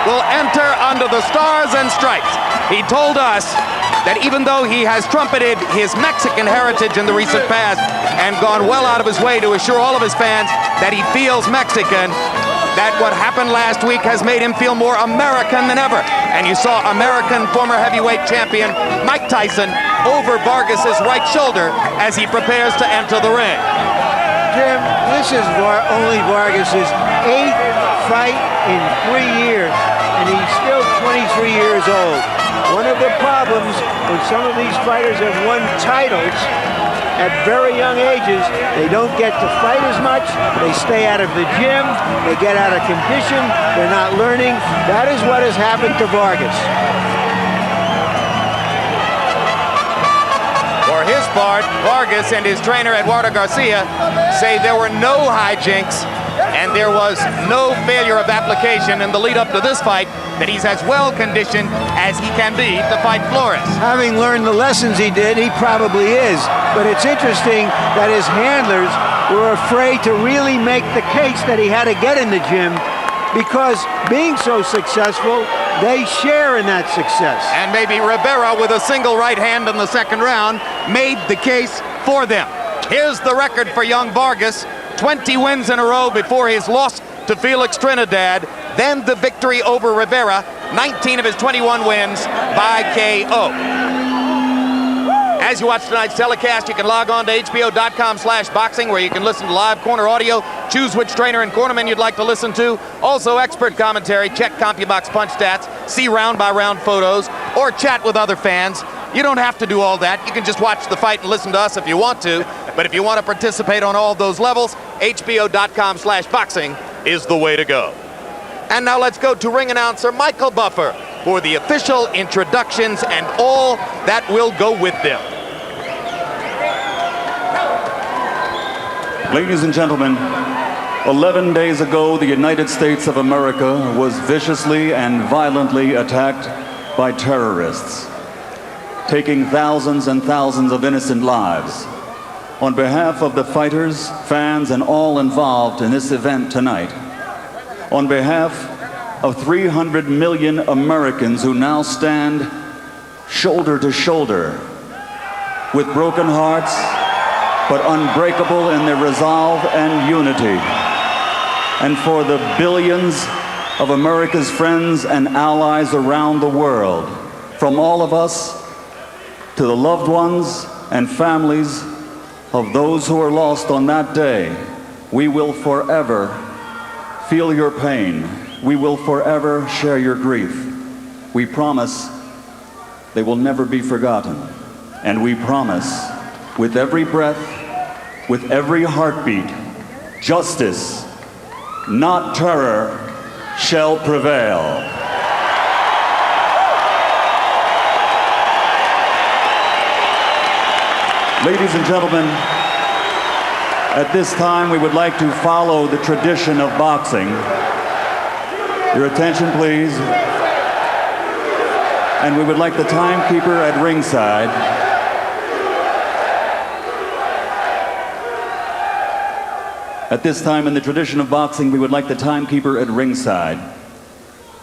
will enter under the stars and stripes. He told us that even though he has trumpeted his Mexican heritage in the recent past and gone well out of his way to assure all of his fans that he feels Mexican, that what happened last week has made him feel more American than ever. And you saw American former heavyweight champion Mike Tyson over Vargas's right shoulder as he prepares to enter the ring. Jim, this is only Vargas's 8th fight in 3 years, and he's still 23 years old. One of the problems when some of these fighters have won titles at very young ages, they don't get to fight as much, they stay out of the gym, they get out of condition, they're not learning. That is what has happened to Vargas. For his part, Vargas and his trainer Eduardo Garcia say there were no hijinks and there was no failure of application in the lead up to this fight, that he's as well conditioned as he can be to fight Flores. Having learned the lessons he did, he probably is. But it's interesting that his handlers were afraid to really make the case that he had to get in the gym, because being so successful, they share in that success. And maybe Rivera, with a single right hand in the second round, made the case for them. Here's the record for young Vargas: 20 wins in a row before his loss to Felix Trinidad, then the victory over Rivera, 19 of his 21 wins by KO. As you watch tonight's telecast, you can log on to hbo.com/boxing, where you can listen to live corner audio, choose which trainer and cornerman you'd like to listen to, also expert commentary, check CompuBox punch stats, see round-by-round photos, or chat with other fans. You don't have to do all that. You can just watch the fight and listen to us if you want to. But if you want to participate on all those levels, hbo.com/boxing is the way to go. And now let's go to ring announcer Michael Buffer for the official introductions and all that will go with them. Ladies and gentlemen, 11 days ago, the United States of America was viciously and violently attacked by terrorists, taking thousands and thousands of innocent lives. On behalf of the fighters, fans, and all involved in this event tonight, on behalf of 300 million Americans who now stand shoulder to shoulder with broken hearts, but unbreakable in their resolve and unity, and for the billions of America's friends and allies around the world, from all of us to the loved ones and families of those who are lost on that day, we will forever feel your pain. We will forever share your grief. We promise they will never be forgotten. And we promise, with every breath, with every heartbeat, justice, not terror, shall prevail. Ladies and gentlemen, at this time we would like to follow the tradition of boxing. Your attention, please. And we would like the timekeeper at ringside At this time in the tradition of boxing, we would like the timekeeper at ringside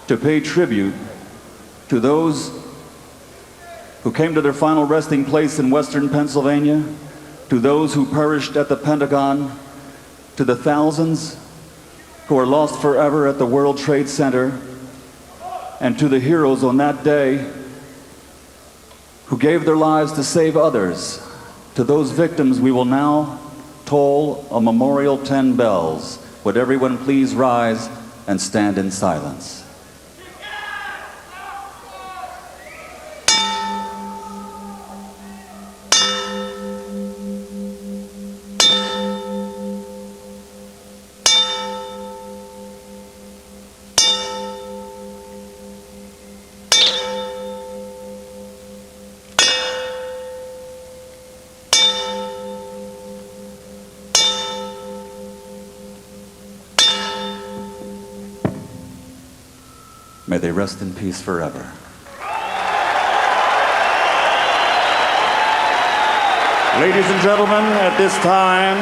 to pay tribute to those who came to their final resting place in Western Pennsylvania, to those who perished at the Pentagon, to the thousands who are lost forever at the World Trade Center, and to the heroes on that day who gave their lives to save others. To those victims, we will now toll a memorial 10 bells. Would everyone please rise and stand in silence? May they rest in peace forever. Ladies and gentlemen, at this time,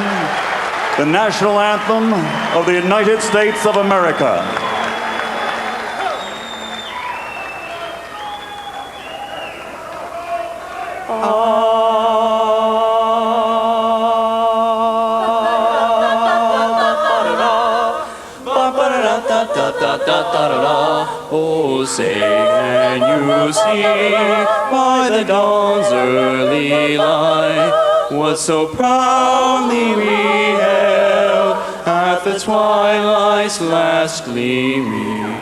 the national anthem of the United States of America. Oh, say, can you see by the dawn's early light what so proudly we hailed at the twilight's last gleaming?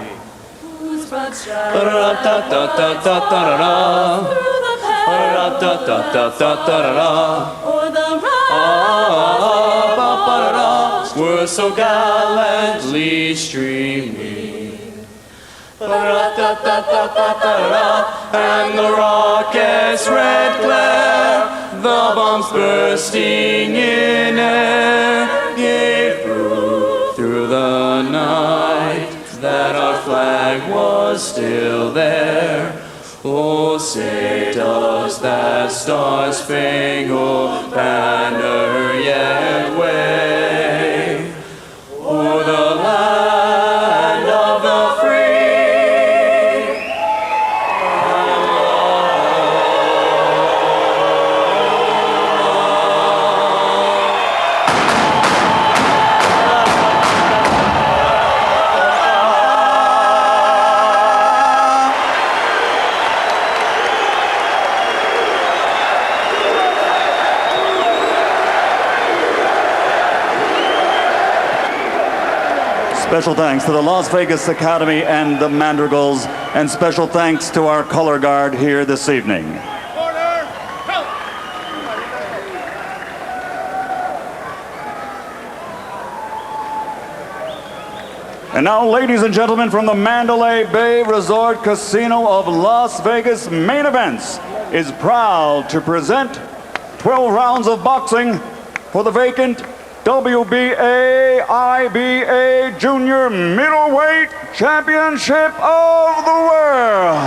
We're so gallantly streaming, and the rocket's red glare, the bombs bursting in air, gave proof through the night that our flag was still there. Oh, say, does that star-spangled banner yet wave o'er the land of the free? Special thanks to the Las Vegas Academy and the Madrigals, and special thanks to our color guard here this evening. And now, ladies and gentlemen, from the Mandalay Bay Resort Casino of Las Vegas, Main Events is proud to present 12 rounds of boxing for the vacant WBA IBA Junior Middleweight Championship of the World.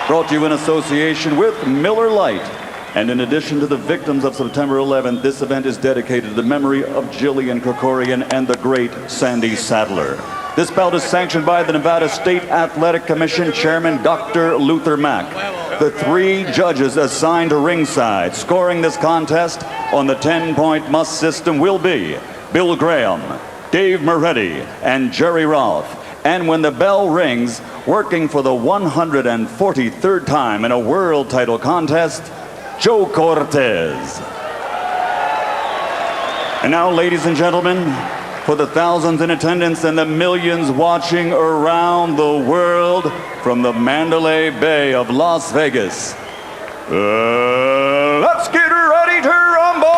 Brought to you in association with Miller Lite. And in addition to the victims of September 11th, this event is dedicated to the memory of Jillian Krikorian and the great Sandy Sadler. This bout is sanctioned by the Nevada State Athletic Commission Chairman Dr. Luther Mack. The 3 judges assigned to ringside scoring this contest on the 10-point must system will be Bill Graham, Dave Moretti, and Jerry Rolfe. And when the bell rings, working for the 143rd time in a world title contest, Joe Cortez. And now, ladies and gentlemen, for the thousands in attendance and the millions watching around the world from the Mandalay Bay of Las Vegas, let's get ready to rumble!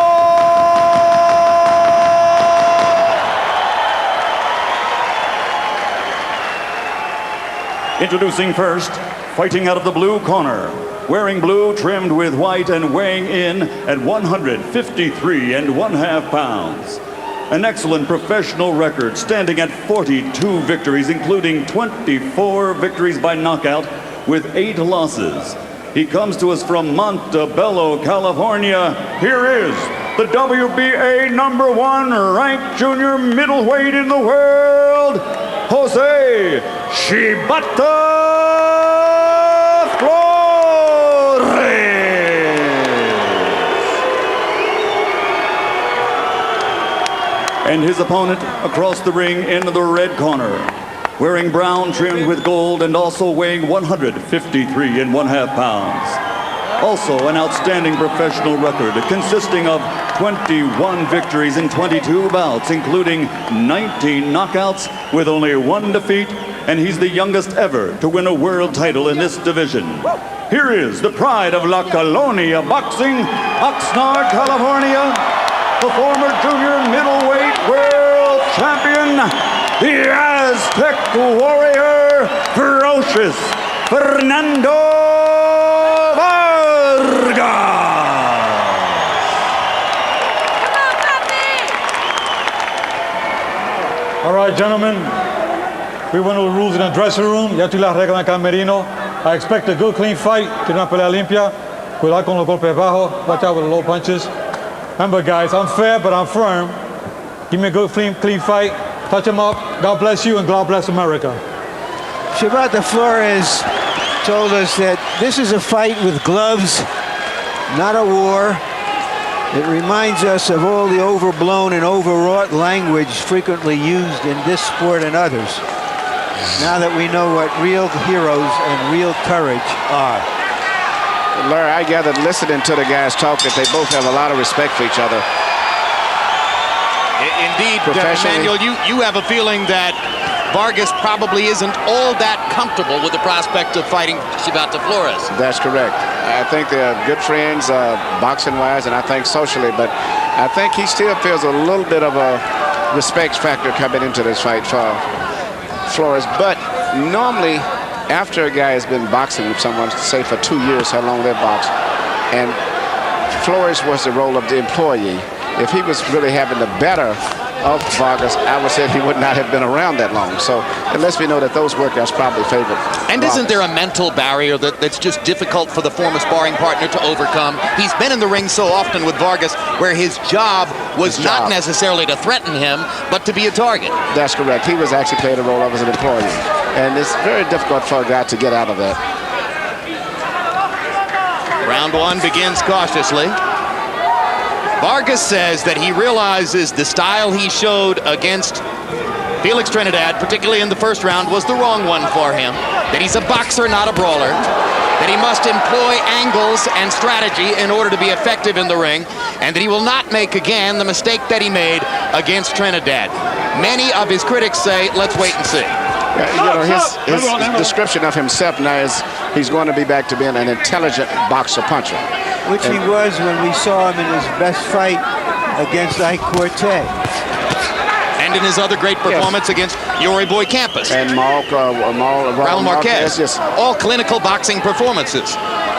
Introducing first, fighting out of the blue corner, wearing blue trimmed with white and weighing in at 153½ pounds. An excellent professional record, standing at 42 victories, including 24 victories by knockout with 8 losses. He comes to us from Montebello, California. Here is the WBA #1 ranked junior middleweight in the world, Jose Shibata Flores. And his opponent across the ring in the red corner, wearing brown trimmed with gold and also weighing 153½ pounds. Also an outstanding professional record consisting of 21 victories in 22 bouts, including 19 knockouts with only 1 defeat, and he's the youngest ever to win a world title in this division. Here is the pride of La Colonia Boxing, Oxnard, California, the former junior middleweight world champion, the Aztec warrior, ferocious Fernando Vargas. All right, gentlemen, we went over the rules in the dressing room. Ya estoy las reglas en el camerino. I expect a good, clean fight. Quiero una pelea limpia. Cuidado con los golpes bajos. Watch out with the low punches. Remember, guys, I'm fair, but I'm firm. Give me a good, clean fight. Touch him up. God bless you, and God bless America. Shibata Flores told us that this is a fight with gloves, not a war. It reminds us of all the overblown and overwrought language frequently used in this sport and others. Now that we know what real heroes and real courage are. Larry, I gathered listening to the guys talk that they both have a lot of respect for each other. Indeed, Emmanuel, you have a feeling that Vargas probably isn't all that comfortable with the prospect of fighting Shibata Flores. That's correct. I think they're good friends, boxing-wise, and I think socially, but I think he still feels a little bit of a respect factor coming into this fight for Flores. But normally, after a guy has been boxing with someone, say for 2 years, how long they've boxed, and Flores was the role of the employee, if he was really having the better of Vargas, I would say he would not have been around that long. So it lets me know that those workouts probably favored And Vargas. isn't there a mental barrier that's just difficult for the former sparring partner to overcome? He's been in the ring so often with Vargas where his job was not necessarily to threaten him, but to be a target. That's correct. He was actually playing the role of as an employee. And it's very difficult for a guy to get out of that. Round one begins cautiously. Vargas says that he realizes the style he showed against Felix Trinidad, particularly in the first round, was the wrong one for him. That he's a boxer, not a brawler. That he must employ angles and strategy in order to be effective in the ring. And that he will not make again the mistake that he made against Trinidad. Many of his critics say, let's wait and see. His description of himself now is he's going to be back to being an intelligent boxer puncher. Which he was when we saw him in his best fight against Ike Cortez. And in his other great performance against Yuri Boy Campus. And Raul Marquez. Yes. All clinical boxing performances.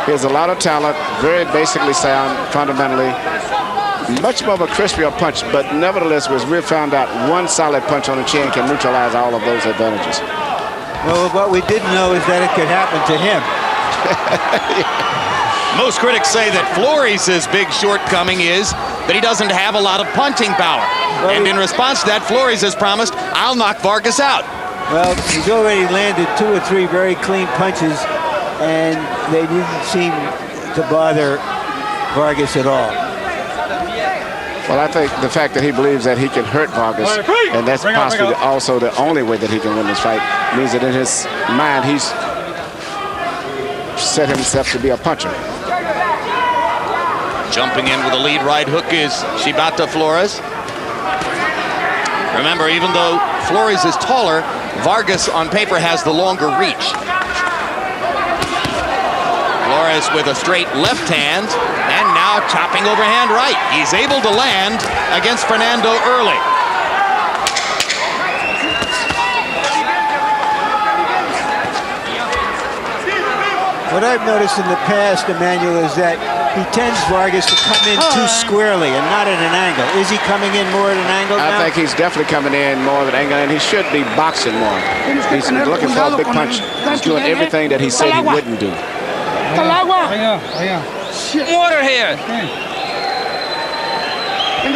He has a lot of talent, very basically sound, fundamentally. Much more of a crispier punch, but nevertheless, we found out one solid punch on the chin can neutralize all of those advantages. Well, what we didn't know is that it could happen to him. Most critics say that Flores' big shortcoming is that he doesn't have a lot of punching power. And in response to that, Flores has promised, I'll knock Vargas out. Well, he's already landed 2 or 3 very clean punches, and they didn't seem to bother Vargas at all. Well, I think the fact that he believes that he can hurt Vargas, and that's possibly also the only way that he can win this fight, means that in his mind, he's set himself to be a puncher. Jumping in with a lead right hook is Shibata Flores. Remember, even though Flores is taller, Vargas on paper has the longer reach. Flores with a straight left hand, and now chopping overhand right. He's able to land against Fernando early. What I've noticed in the past, Emmanuel, is that he tends Vargas to come in too squarely and not at an angle. Is he coming in more at an angle now? I think he's definitely coming in more at an angle, and he should be boxing more. He's looking for a big punch. He's doing everything that he said he wouldn't do. Water here. You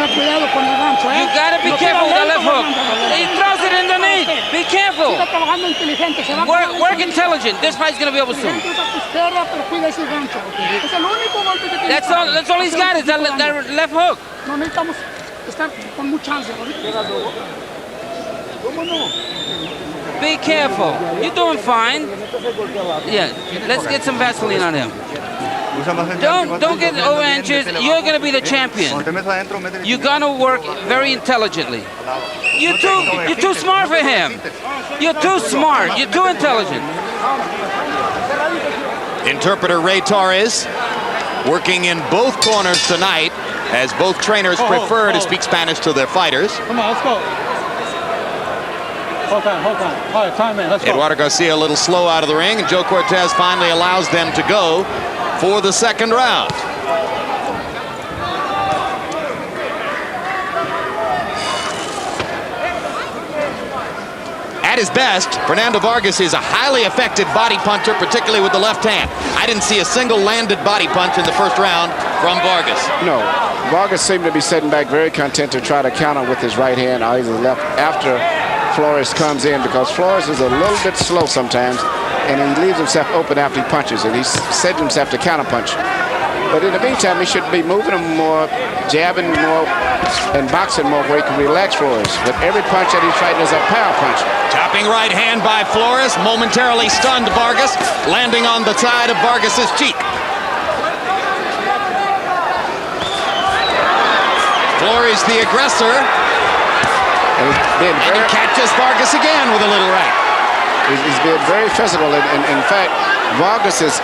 gotta be careful with the left hook. He throws it underneath. Be careful. Work intelligent. This fight's gonna be over soon. That's all he's got is that left hook. Be careful. You're doing fine. Yeah, let's get some Vaseline on him. Don't get over anxious. You're gonna be the champion. You're gonna work very intelligently. You're too smart for him. You're too smart. You're too intelligent. Interpreter Ray Torres working in both corners tonight, as both trainers prefer to speak Spanish to their fighters. Come on, let's go. Hold on. All right, time in, let's go. Eduardo Garcia a little slow out of the ring, and Joe Cortez finally allows them to go for the second round. At his best, Fernando Vargas is a highly effective body puncher, particularly with the left hand. I didn't see a single landed body punch in the first round from Vargas. No, Vargas seemed to be sitting back very content to try to counter with his right hand or his left after Flores comes in, because Flores is a little bit slow sometimes, and he leaves himself open after he punches, and he's setting himself to counterpunch. But in the meantime, he should be moving him more, jabbing more, and boxing more where he can relax Flores. But every punch that he's fighting is a power punch. Chopping right hand by Flores, momentarily stunned Vargas, landing on the side of Vargas's cheek. Flores the aggressor, And and he catches Vargas again with a little right. he's been very physical. And in fact, Vargas is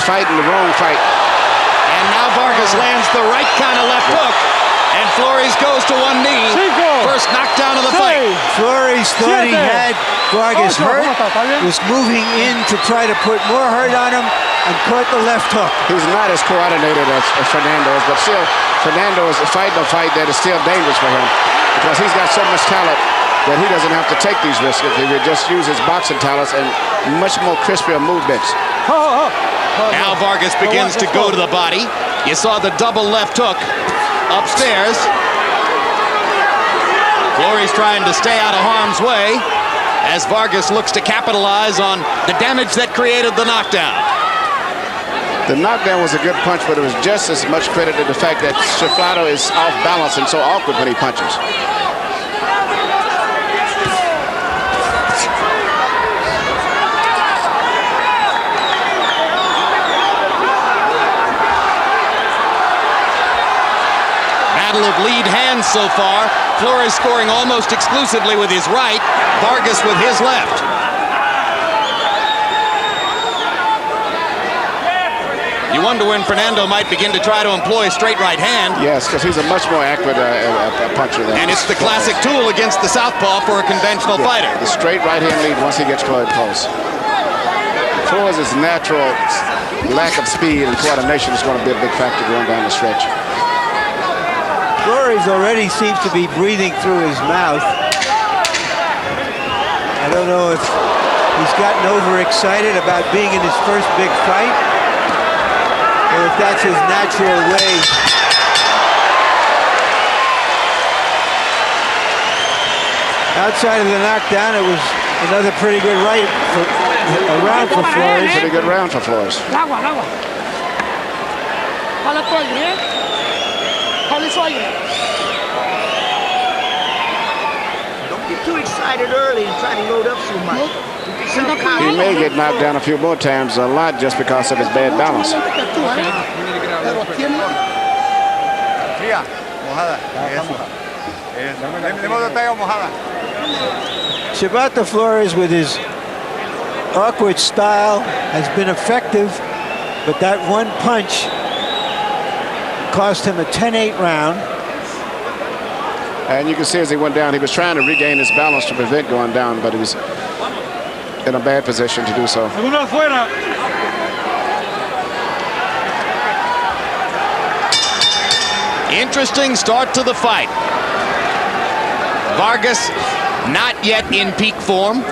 fighting the wrong fight. And now Vargas lands the right kind of left hook, and Flores goes to one knee. First knockdown of the fight. Flores thought he had Vargas hurt, was moving in to try to put more hurt on him, and caught the left hook. He's not as coordinated as Fernando is, but still, Fernando is fighting a fight that is still dangerous for him, because he's got so much talent that he doesn't have to take these risks if he would just use his boxing talents and much more crispier movements. Now Vargas begins to go to the body. You saw the double left hook upstairs. Flores trying to stay out of harm's way as Vargas looks to capitalize on the damage that created the knockdown. The knockdown was a good punch, but it was just as much credit to the fact that Shibata is off balance and so awkward when he punches. Battle of lead hands so far. Flores scoring almost exclusively with his right, Vargas with his left. You wonder when Fernando might begin to try to employ a straight right hand. Yes, because he's a much more accurate puncher than. And it's the classic tool against the southpaw for a conventional fighter. The straight right hand lead once he gets close. Flores' natural lack of speed and coordination is going to be a big factor going down the stretch. Flores already seems to be breathing through his mouth. I don't know if he's gotten overexcited about being in his first big fight, or if that's his natural way. Outside of the knockdown, it was another pretty good round for Flores. Pretty good round for Flores. Don't get too excited early and try to load up so much. He may get knocked down a few more times, a lot just because of his bad balance. Shibata Flores, with his awkward style, has been effective, but that one punch cost him a 10-8 round. And you can see as he went down, he was trying to regain his balance to prevent going down, but he was in a bad position to do so. Interesting start to the fight. Vargas not yet in peak form.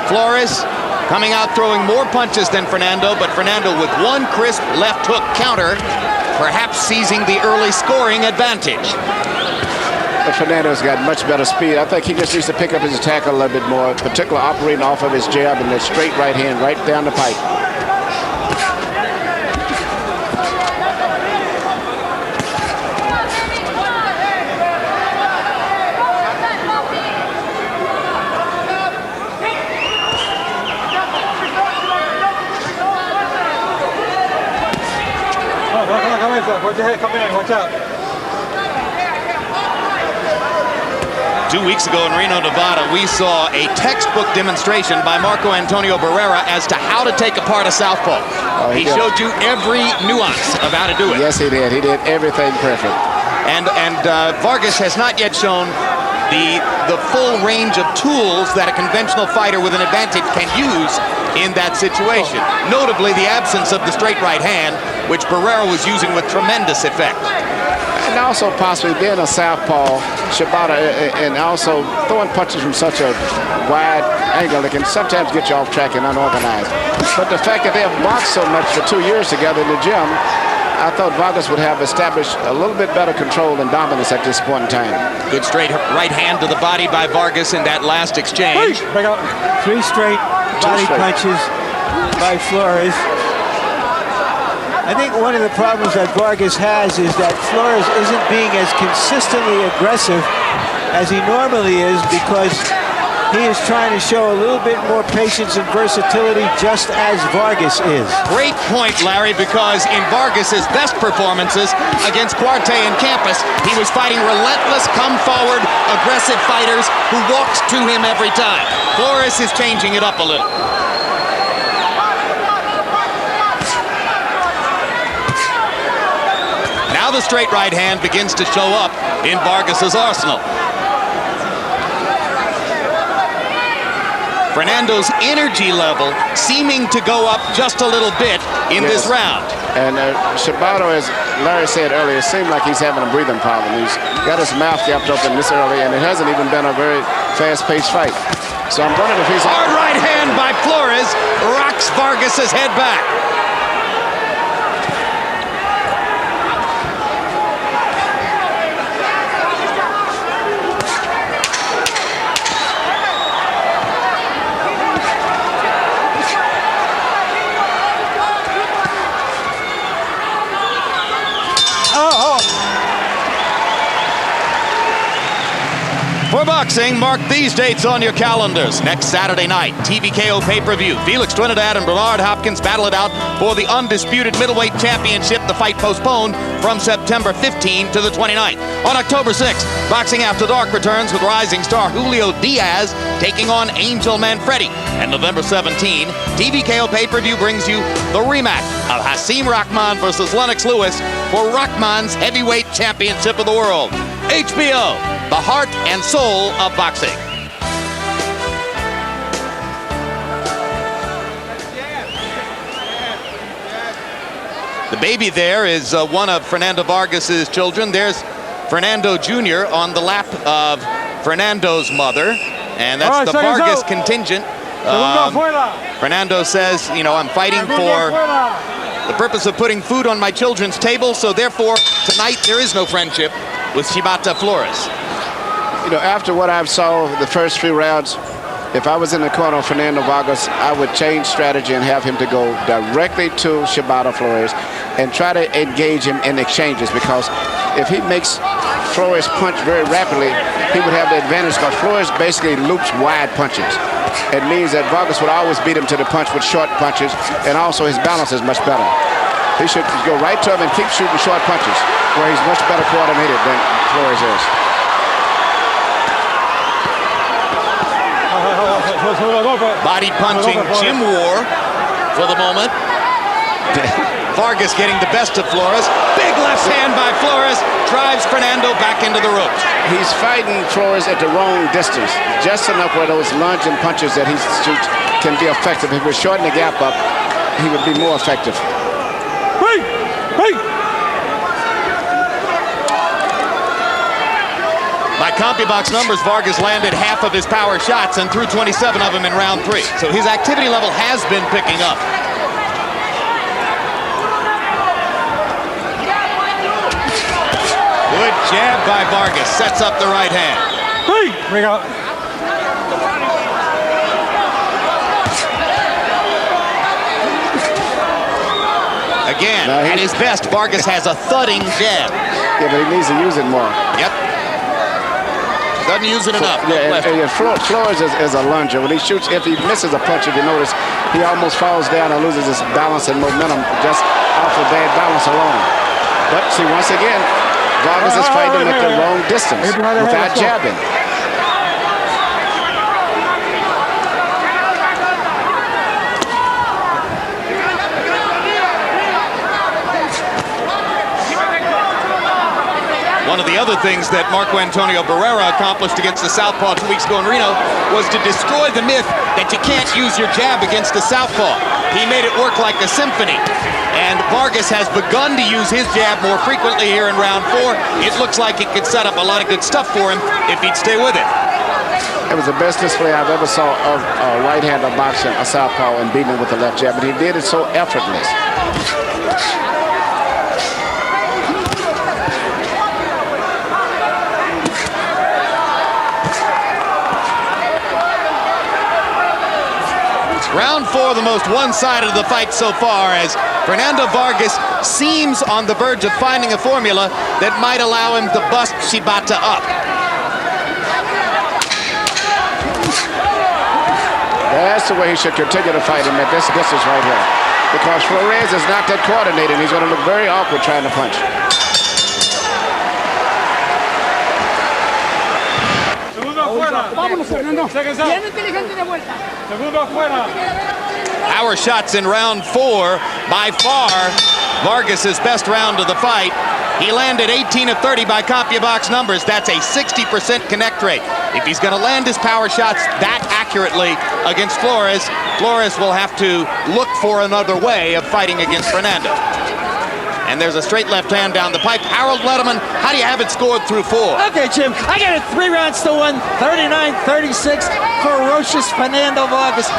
Flores coming out throwing more punches than Fernando, but Fernando with one crisp left hook counter, perhaps seizing the early scoring advantage. But Fernando's got much better speed. I think he just needs to pick up his attack a little bit more, particularly operating off of his jab and that straight right hand right down the pipe. Watch your head, come in, watch out. 2 weeks ago in Reno, Nevada, we saw a textbook demonstration by Marco Antonio Barrera as to how to take apart a southpaw. He showed you every nuance of how to do it. Yes, he did. He did everything perfect. And Vargas has not yet shown the full range of tools that a conventional fighter with an advantage can use in that situation. Notably, the absence of the straight right hand, which Barrera was using with tremendous effect. And also possibly being a southpaw, Shibata, and also throwing punches from such a wide angle that can sometimes get you off track and unorganized. But the fact that they have boxed so much for 2 years together in the gym, I thought Vargas would have established a little bit better control and dominance at this point in time. Good straight right hand to the body by Vargas in that last exchange. 3 straight body punches by Flores. I think one of the problems that Vargas has is that Flores isn't being as consistently aggressive as he normally is, because he is trying to show a little bit more patience and versatility, just as Vargas is. Great point, Larry, because in Vargas's best performances against Cuarte and Campos, he was fighting relentless, come-forward, aggressive fighters who walks to him every time. Flores is changing it up a little. Now the straight right hand begins to show up in Vargas's arsenal. Fernando's energy level seeming to go up just a little bit in this round. And Shibata, as Larry said earlier, it seemed like he's having a breathing problem. He's got his mouth gapped open this early, and it hasn't even been a very fast-paced fight. So I'm wondering if he's... Hard right hand by Flores rocks Vargas's head back. For boxing, mark these dates on your calendars. Next Saturday night, TVKO pay-per-view. Felix Trinidad and Bernard Hopkins battle it out for the undisputed middleweight championship. The fight postponed from September 15 to the 29th. On October 6th, Boxing After Dark returns with rising star Julio Diaz taking on Angel Manfredi. And November 17, TVKO pay-per-view brings you the rematch of Hasim Rahman versus Lennox Lewis for Rahman's heavyweight championship of the world. HBO, the heart and soul of boxing. The baby there is one of Fernando Vargas's children. There's Fernando Jr. on the lap of Fernando's mother, and that's the Vargas contingent. Fernando says, you know, I'm fighting for the purpose of putting food on my children's table, so therefore tonight there is no friendship with Shibata Flores. You know, after what I've saw the first 3 rounds, if I was in the corner of Fernando Vargas, I would change strategy and have him to go directly to Shibata Flores and try to engage him in exchanges, because if he makes Flores punch very rapidly, he would have the advantage, because Flores basically loops wide punches. It means that Vargas would always beat him to the punch with short punches, and also his balance is much better. He should go right to him and keep shooting short punches, where he's much better coordinated than Flores is. Body punching gym war for the moment. Vargas getting the best of Flores. Big left hand by Flores drives Fernando back into the ropes. He's fighting Flores at the wrong distance, just enough where those lunging punches that he shoots can be effective. If we shorten the gap up, he would be more effective. By CompuBox numbers, Vargas landed half of his power shots and threw 27 of them in round 3. So his activity level has been picking up. Good jab by Vargas, sets up the right hand. Bring out. Again, at his best, Vargas has a thudding jab. Yeah, but he needs to use it more. Yep. Doesn't use it enough. Flores is a lunger. When he shoots, if he misses a punch, if you notice, he almost falls down and loses his balance and momentum just off of bad balance alone. But see, once again, Vargas is fighting at the wrong distance without jabbing. One of the other things that Marco Antonio Barrera accomplished against the Southpaw 2 weeks ago in Reno was to destroy the myth that you can't use your jab against the Southpaw. He made it work like a symphony. And Vargas has begun to use his jab more frequently here in round 4. It looks like it could set up a lot of good stuff for him if he'd stay with it. It was the best display I've ever saw of a right-hander boxing a southpaw and beating him with the left jab, but he did it so effortless. Round 4, the most one-sided of the fight so far, as Fernando Vargas seems on the verge of finding a formula that might allow him to bust Shibata up. That's the way he should continue to fight him at this distance right here. Because Flores is not that coordinated. He's going to look very awkward trying to punch. Power shots in round 4. By far, Vargas' best round of the fight. He landed 18 of 30 by CompuBox numbers. That's a 60% connect rate. If he's going to land his power shots that accurately against Flores, Flores will have to look for another way of fighting against Fernando. And there's a straight left hand down the pipe. Harold Letterman, how do you have it scored through 4? Okay, Jim, I got it 3 rounds to 1, 39-36, ferocious Fernando Vargas.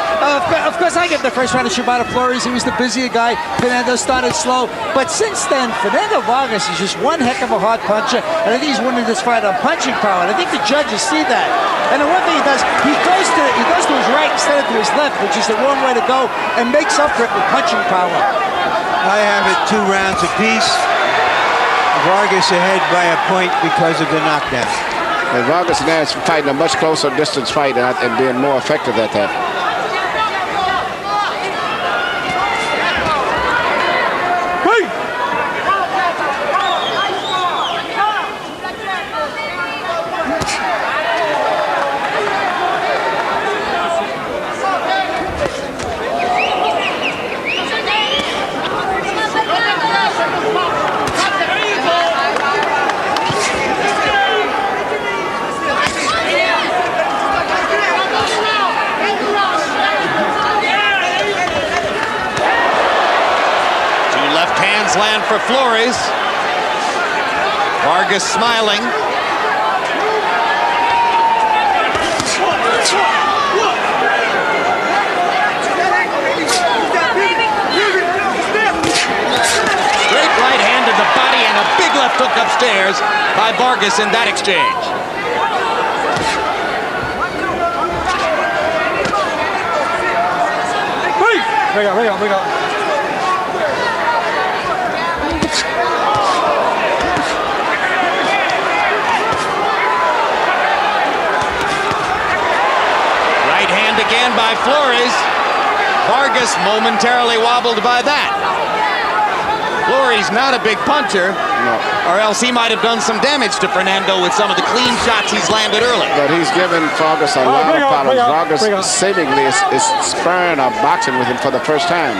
Of course, I get the first round of Shibata Flores. He was the busier guy. Fernando started slow. But since then, Fernando Vargas is just one heck of a hard puncher. And I think he's winning this fight on punching power. And I think the judges see that. And the one thing he does, he goes to his right instead of to his left, which is the wrong way to go, and makes up for it with punching power. I have it 2 rounds apiece. Vargas ahead by a point because of the knockdown. And Vargas now is fighting a much closer distance fight and being more effective at that. Land for Flores. Vargas smiling. Straight right hand to the body and a big left hook upstairs by Vargas in that exchange. Venga. Again by Flores. Vargas momentarily wobbled by that. Flores not a big puncher, or else he might have done some damage to Fernando with some of the clean shots he's landed early. But he's given Vargas a lot of problems. Vargas seemingly is sparring or boxing with him for the first time.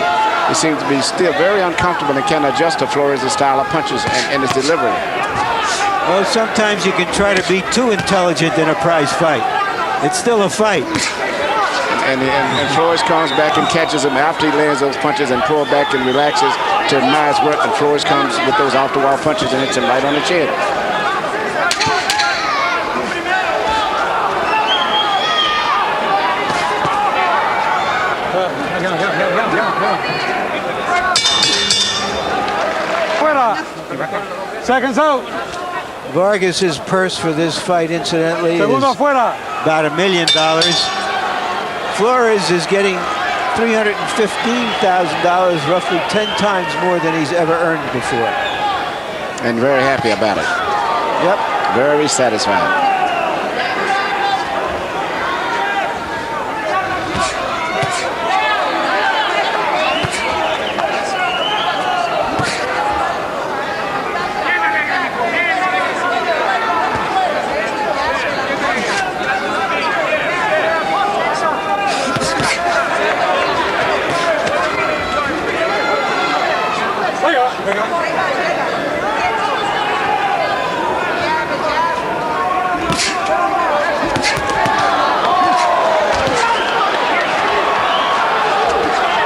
He seems to be still very uncomfortable and can't adjust to Flores' style of punches and his delivery. Well, sometimes you can try to be too intelligent in a prize fight. It's still a fight. And Flores comes back and catches him after he lands those punches and pulls back and relaxes to admire his work. And Flores comes with those off-the-wall punches and hits him right on the chin. Seconds out. Vargas's purse for this fight, incidentally, is about $1 million. Flores is getting $315,000, roughly 10 times more than he's ever earned before. And very happy about it. Yep. Very satisfied.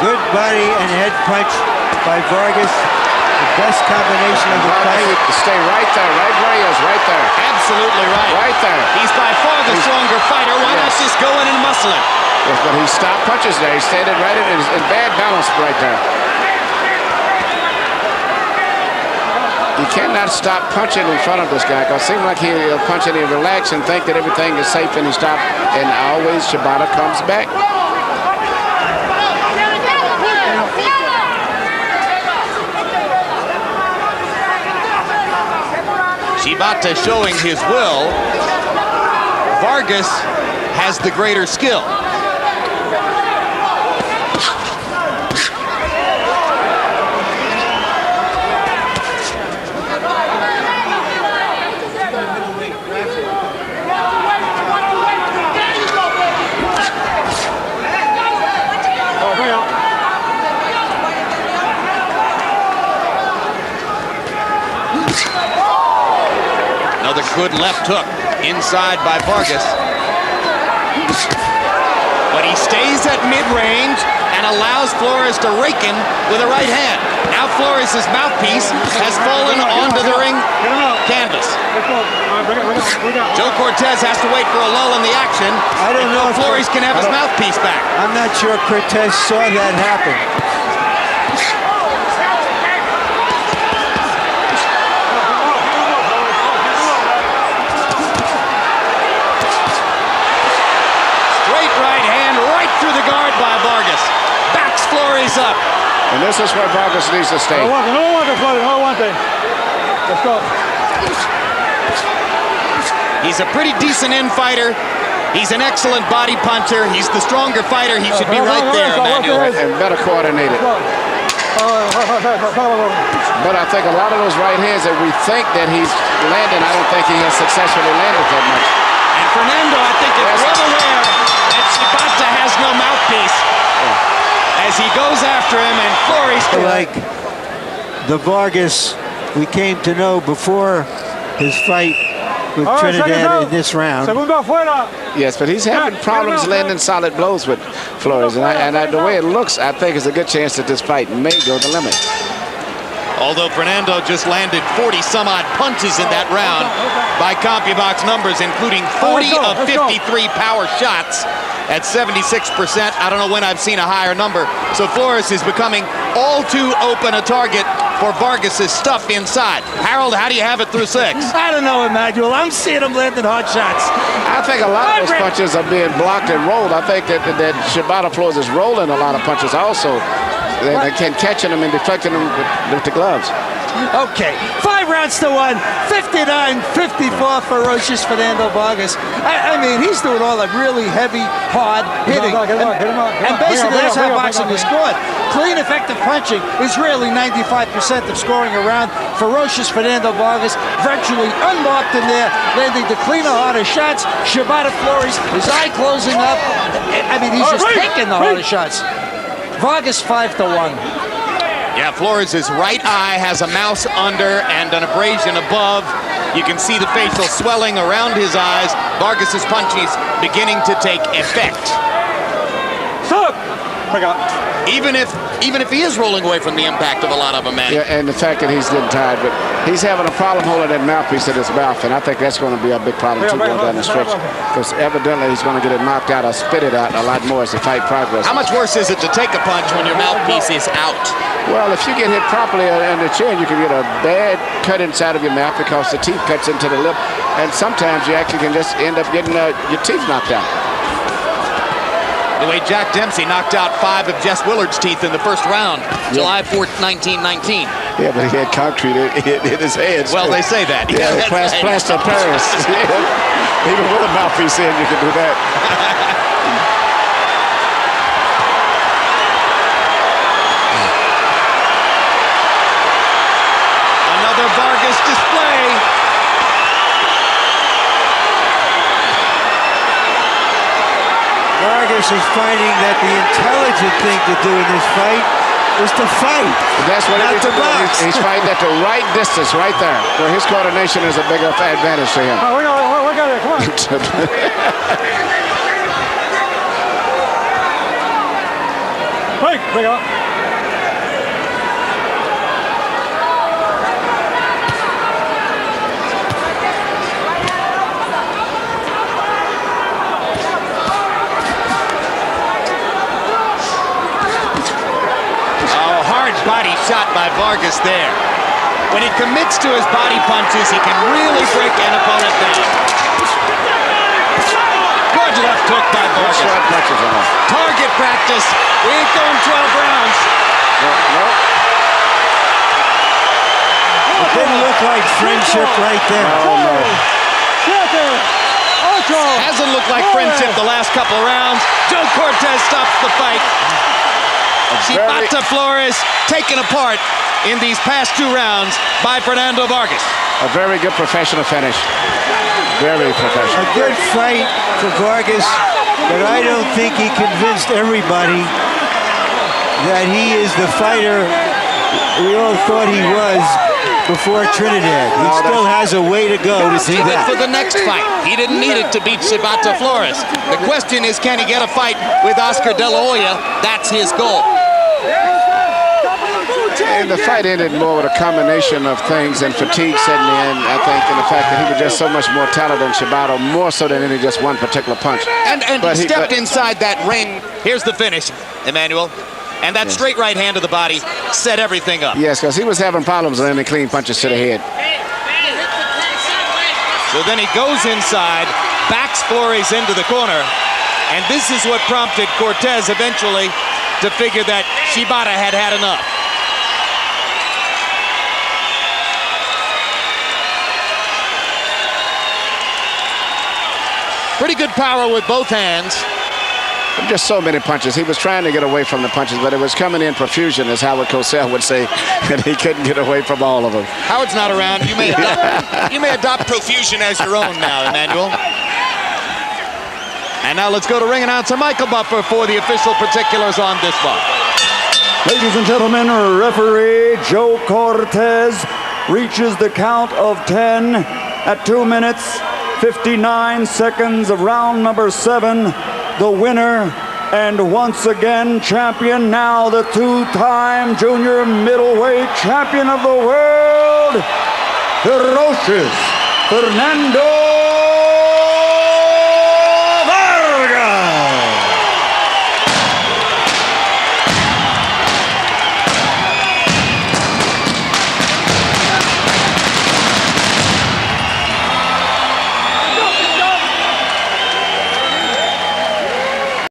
Good body and head punch by Vargas. The best combination of the fight. Stay right there, right where he is, right there. Absolutely right. Right there. He's by far the stronger fighter. Why not just go in and muscle him? Yes, but he stopped punches there. He stayed right in bad balance right there. You cannot stop punching in front of this guy, because it seems like he'll punch and he'll relax and think that everything is safe and he stops, and always Shibata comes back. Shibata showing his will. Vargas has the greater skill. Another good left hook inside by Vargas. But he stays at mid-range and allows Flores to rake him with a right hand. Now Flores' mouthpiece has fallen onto the ring canvas. Joe Cortez has to wait for a lull in the action. I don't know if Flores can have his mouthpiece back. I'm not sure Cortez saw that happen. By Vargas. Backs Flores up. And this is where Vargas needs to stay. No aguante. Let's go. He's a pretty decent in-fighter. He's an excellent body puncher. He's the stronger fighter. He should be right there, Emmanuel. And better coordinated. But I think a lot of those right hands that we think that he's landing, I don't think he has successfully landed that much. And Fernando, I think, is well aware that Shibata has no mouthpiece as he goes after him, and Flores. Like the Vargas we came to know before his fight with Trinidad in this round. Yes, but he's having problems landing solid blows with Flores, and the way it looks, I think it's a good chance that this fight may go the limit. Although Fernando just landed 40-some-odd punches in that round by CompuBox numbers, including 40 of 53 power shots at 76%. I don't know when I've seen a higher number. So Flores is becoming all too open a target for Vargas' stuff inside. Harold, how do you have it through 6? I don't know, Emmanuel. I'm seeing him landing hard shots. I think a lot of those punches are being blocked and rolled. I think that Shibata Flores is rolling a lot of punches also. They can catching them and deflecting them with the gloves. Okay, 5 rounds to 1, 59-54 ferocious Fernando Vargas. I mean, he's doing all the really heavy, hard hitting. And basically, that's how boxing is scored. Clean, effective punching is really 95% of scoring around. Ferocious Fernando Vargas, virtually unmarked in there, landing the cleaner, harder shots. Shibata Flores, his eye closing up. I mean, he's just taking the harder shots. Vargas 5-1. Yeah, Flores' right eye has a mouse under and an abrasion above. You can see the facial swelling around his eyes. Vargas' punches beginning to take effect. Stop! Even if he is rolling away from the impact of a lot of them, man. Yeah, and the fact that he's getting tired, but he's having a problem holding that mouthpiece in his mouth, and I think that's going to be a big problem too going down the stretch, because evidently he's going to get it knocked out or spit it out a lot more as the fight progresses. How much worse is it to take a punch when your mouthpiece is out? Well, if you get hit properly in the chin, you can get a bad cut inside of your mouth because the teeth cuts into the lip, and sometimes you actually can just end up getting your teeth knocked out. The way Jack Dempsey knocked out 5 of Jess Willard's teeth in the first round, July 4th, 1919. Yeah, but he had concrete in his head. Well, they say that. Yeah, plaster of Paris. Even with a mouthpiece in, you can do that. Another Vargas display. Vargas is finding that the intelligent thing to do in this fight is to fight. That's what not to box. He's fighting at the right distance, right there, where his coordination is a big enough advantage to him. We got it. Come on. Bring up. Body shot by Vargas there. When he commits to his body punches, he can really break an opponent down. Good left hook by Vargas. Target practice. We ain't going 12 rounds. No. Didn't look like friendship right there. Hasn't looked like friendship the last couple of rounds. Joe Cortez stops the fight. Shibata Flores taken apart in these past 2 rounds by Fernando Vargas. A very good professional finish. Very professional. A good fight for Vargas, but I don't think he convinced everybody that he is the fighter we all thought he was before Trinidad. He still has a way to go to do that. For the next fight, he didn't need it to beat Shibata Flores. The question is, can he get a fight with Oscar De La Hoya? That's his goal. And the fight ended more with a combination of things and fatigue setting in, I think, and the fact that he was just so much more talented than Shibata, more so than any just one particular punch. And he stepped inside that ring. Here's the finish, Emmanuel. And that straight right hand to the body set everything up. Yes, because he was having problems landing clean punches to the head. So then he goes inside, backs Flores into the corner, and this is what prompted Cortez eventually to figure that Shibata had had enough. Pretty good power with both hands. Just so many punches. He was trying to get away from the punches, but it was coming in profusion, as Howard Cosell would say, and he couldn't get away from all of them. Howard's not around. You may adopt profusion as your own now, Emmanuel. And now let's go to ring announcer Michael Buffer for the official particulars on this one. Ladies and gentlemen, referee Joe Cortez reaches the count of 10 at 2 minutes, 59 seconds of round number 7. The winner and once again champion, now the 2-time junior middleweight champion of the world, ferocious Fernando